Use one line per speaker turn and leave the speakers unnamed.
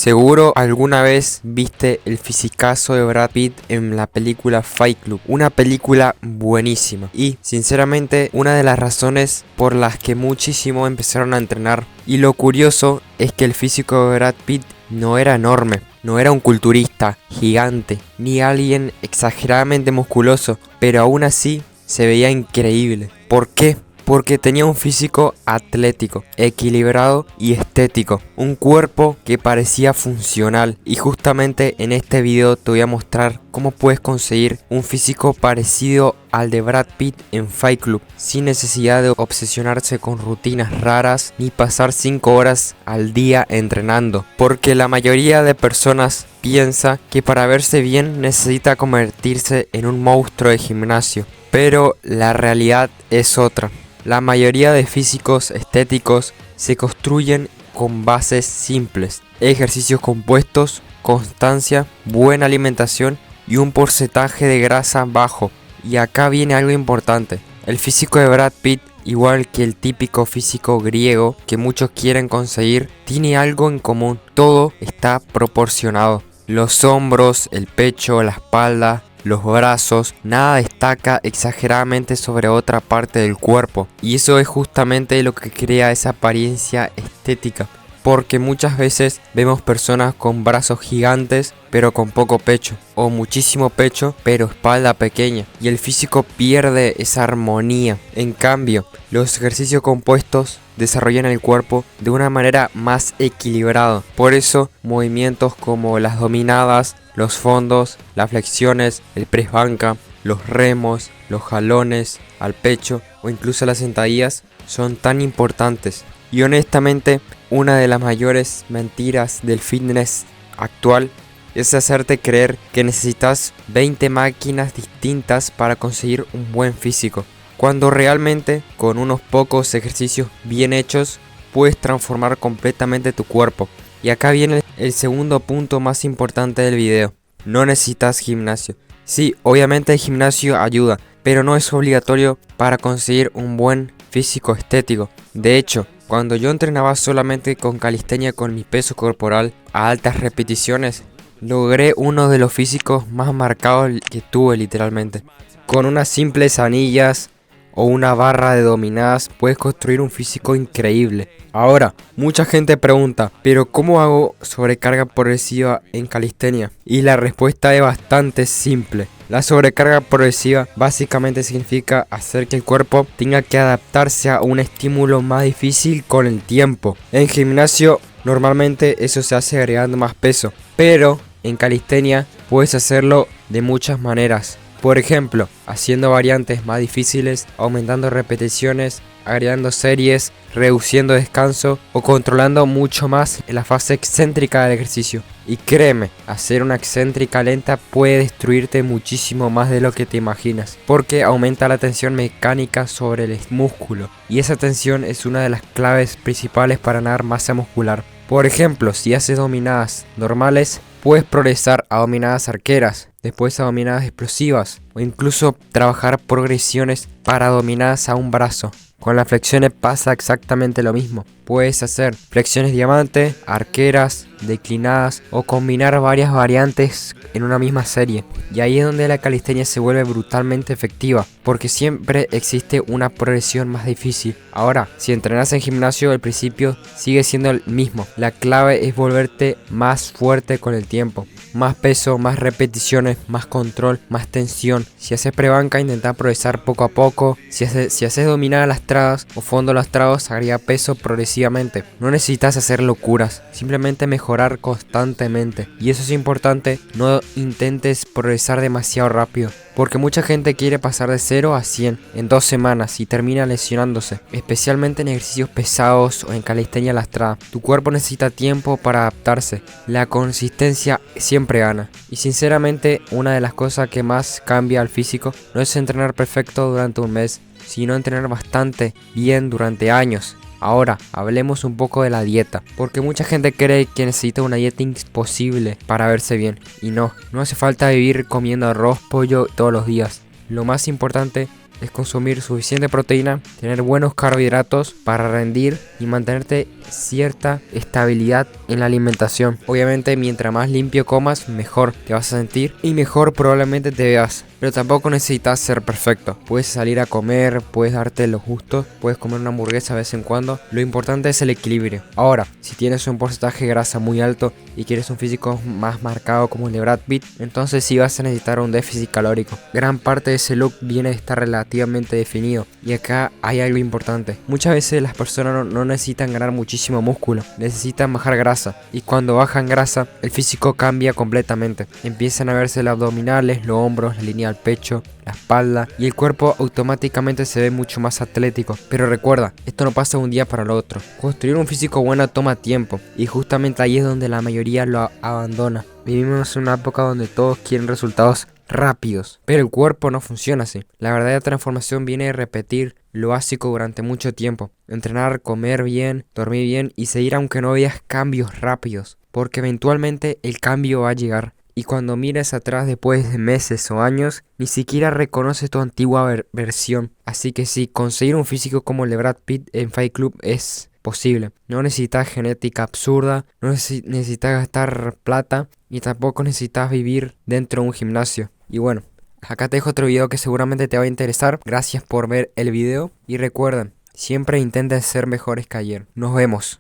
Seguro alguna vez viste el fisicazo de Brad Pitt en la película Fight Club, una película buenísima y sinceramente una de las razones por las que muchísimo empezaron a entrenar. Y lo curioso es que el físico de Brad Pitt no era enorme, no era un culturista gigante ni alguien exageradamente musculoso, pero aún así se veía increíble. ¿Por qué? Porque tenía un físico atlético, equilibrado y estético, un cuerpo que parecía funcional. Y justamente en este video te voy a mostrar cómo puedes conseguir un físico parecido al de Brad Pitt en Fight Club, sin necesidad de obsesionarse con rutinas raras ni pasar 5 horas al día entrenando, porque la mayoría de personas piensa que para verse bien necesita convertirse en un monstruo de gimnasio, pero la realidad es otra. La mayoría de físicos estéticos se construyen con bases simples: ejercicios compuestos, constancia, buena alimentación y un porcentaje de grasa bajo. Y acá viene algo importante: el físico de Brad Pitt, igual que el típico físico griego que muchos quieren conseguir, tiene algo en común: todo está proporcionado. Los hombros, el pecho, la espalda, los brazos, nada destaca exageradamente sobre otra parte del cuerpo. Y eso es justamente lo que crea esa apariencia estética. Porque muchas veces vemos personas con brazos gigantes pero con poco pecho, o muchísimo pecho pero espalda pequeña, y el físico pierde esa armonía. En cambio, los ejercicios compuestos desarrollan el cuerpo de una manera más equilibrada. Por eso, movimientos como las dominadas, los fondos, las flexiones, el press banca, los remos, los jalones al pecho o incluso las sentadillas son tan importantes. Y honestamente, una de las mayores mentiras del fitness actual es hacerte creer que necesitas 20 máquinas distintas para conseguir un buen físico, cuando realmente con unos pocos ejercicios bien hechos puedes transformar completamente tu cuerpo. Y acá viene el segundo punto más importante del video: no necesitas gimnasio. Sí, obviamente el gimnasio ayuda, pero no es obligatorio para conseguir un buen físico estético. De hecho, cuando yo entrenaba solamente con calistenia con mi peso corporal a altas repeticiones, logré uno de los físicos más marcados que tuve literalmente. Con unas simples anillas o una barra de dominadas puedes construir un físico increíble. Ahora, mucha gente pregunta: ¿pero cómo hago sobrecarga progresiva en calistenia? Y la respuesta es bastante simple. La sobrecarga progresiva básicamente significa hacer que el cuerpo tenga que adaptarse a un estímulo más difícil con el tiempo. En gimnasio normalmente eso se hace agregando más peso, pero en calistenia puedes hacerlo de muchas maneras. Por ejemplo, haciendo variantes más difíciles, aumentando repeticiones, agregando series, reduciendo descanso o controlando mucho más la fase excéntrica del ejercicio. Y créeme, hacer una excéntrica lenta puede destruirte muchísimo más de lo que te imaginas, porque aumenta la tensión mecánica sobre el músculo, y esa tensión es una de las claves principales para ganar masa muscular. Por ejemplo, si haces dominadas normales, puedes progresar a dominadas arqueras, después a dominadas explosivas, o incluso trabajar progresiones para dominadas a un brazo. Con las flexiones pasa exactamente lo mismo. Puedes hacer flexiones diamante, arqueras, declinadas o combinar varias variantes en una misma serie. Y ahí es donde la calistenia se vuelve brutalmente efectiva, porque siempre existe una progresión más difícil. Ahora, si entrenas en gimnasio, el principio sigue siendo el mismo. La clave es volverte más fuerte con el tiempo. Más peso, más repeticiones, más control, más tensión. Si haces prebanca, intenta progresar poco a poco. Si haces dominadas lastradas o fondo lastrados, agrega peso progresivamente. No necesitas hacer locuras, simplemente mejorar constantemente. Y eso es importante, no intentes progresar demasiado rápido, porque mucha gente quiere pasar de 0 a 100 en 2 semanas y termina lesionándose, especialmente en ejercicios pesados o en calistenia lastrada. Tu cuerpo necesita tiempo para adaptarse. La consistencia siempre gana. Y sinceramente, una de las cosas que más cambia al físico no es entrenar perfecto durante un mes, sino entrenar bastante bien durante años. Ahora, hablemos un poco de la dieta, porque mucha gente cree que necesita una dieta imposible para verse bien, y no hace falta vivir comiendo arroz, pollo todos los días. Lo más importante es consumir suficiente proteína, tener buenos carbohidratos para rendir y mantenerte cierta estabilidad en la alimentación. Obviamente, mientras más limpio comas, mejor te vas a sentir y mejor probablemente te veas. Pero tampoco necesitas ser perfecto. Puedes salir a comer, puedes darte los gustos, puedes comer una hamburguesa de vez en cuando. Lo importante es el equilibrio. Ahora, si tienes un porcentaje de grasa muy alto y quieres un físico más marcado como el de Brad Pitt, entonces sí vas a necesitar un déficit calórico. Gran parte de ese look viene de estar relativamente definido. Y acá hay algo importante. Muchas veces las personas no necesitan ganar muchísimo músculo, necesitan bajar grasa. Y cuando bajan grasa, el físico cambia completamente. Empiezan a verse los abdominales, los hombros, la línea del pecho, la espalda, y el cuerpo automáticamente se ve mucho más atlético. Pero recuerda, esto no pasa de un día para el otro. Construir un físico bueno toma tiempo, y justamente ahí es donde la mayoría lo abandona. Vivimos en una época donde todos quieren resultados rápidos, pero el cuerpo no funciona así. La verdadera transformación viene de repetir lo básico durante mucho tiempo: entrenar, comer bien, dormir bien y seguir aunque no veas cambios rápidos, porque eventualmente el cambio va a llegar. Y cuando mires atrás después de meses o años, ni siquiera reconoces tu antigua versión. Así que sí, conseguir un físico como el de Brad Pitt en Fight Club es posible. No necesitas genética absurda, no necesitas gastar plata, y tampoco necesitas vivir dentro de un gimnasio. Y bueno, acá te dejo otro video que seguramente te va a interesar. Gracias por ver el video y recuerden, siempre intenten ser mejores que ayer. Nos vemos.